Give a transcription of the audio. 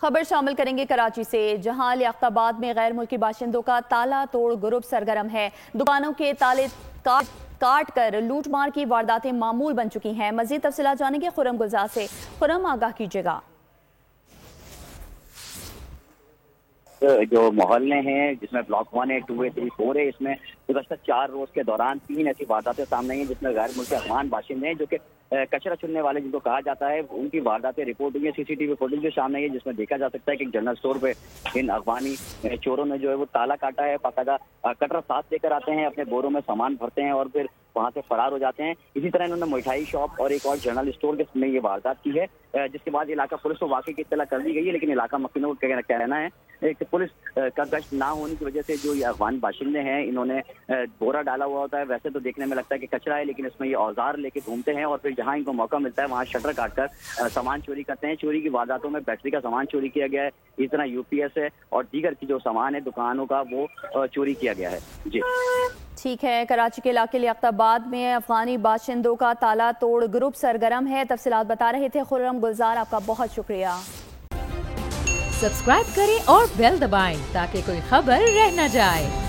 खबर शामिल करेंगे कराची से, जहां लियाकताबाद में गैर मुल्की बाशिंदों का ताला तोड़ ग्रुप सरगर्म है। दुकानों के ताले काट कर लूटमार की वारदातें मामूल बन चुकी हैं। मजीद तफसीलात जानेंगे खुरम गुलजार से। खुरम, आगाह कीजिएगा। जो मोहल्ले हैं जिसमें ब्लॉक 1 है, 2 है, 3, 4 है, इसमें गुज़श्ता 4 रोज के दौरान 3 ऐसी वारदातें सामने आई हैं जिसमें गैर मुल्की अफगान बाशिंदे हैं जो कि कचरा चुनने वाले जिनको कहा जाता है, उनकी वारदातें रिपोर्ट हुई है। सीसीटीवी फुटेज जो सामने आई है जिसमें देखा जा सकता है कि जनरल स्टोर पे इन अफगानी चोरों ने जो है वो ताला काटा है, बाकायदा कटरा साथ लेकर आते हैं, अपने बोरों में सामान भरते हैं और फिर वहां से फरार हो जाते हैं। इसी तरह इन्होंने मिठाई शॉप और एक और जनरल स्टोर में ये वारदात की है, जिसके बाद इलाका पुलिस को वाकई की इत्तला कर दी गई है। लेकिन इलाका मकीनों का कहना है कि पुलिस का गश्त ना होने की वजह से जो ये अफगान बाशिंदे हैं इन्होंने बोरा डाला हुआ होता है। वैसे तो देखने में लगता है कि कचरा है, लेकिन इसमें ये औजार लेके घूमते हैं और फिर जहां इनको मौका मिलता है वहां शटर काटकर सामान चोरी करते हैं। चोरी की वारदातों में बैटरी का सामान चोरी किया गया है, इस तरह यूपीएस है और दीगर की जो सामान है दुकानों का वो चोरी किया गया है। जी ठीक है। कराची के इलाके लियाकताबाद में अफगानी बाशिंदों का ताला तोड़ ग्रुप सरगर्म है। तफसीलात बता रहे थे खुर्रम गुलजार, आपका बहुत शुक्रिया। सब्सक्राइब करें और बेल दबाएं ताकि कोई खबर रह न जाए।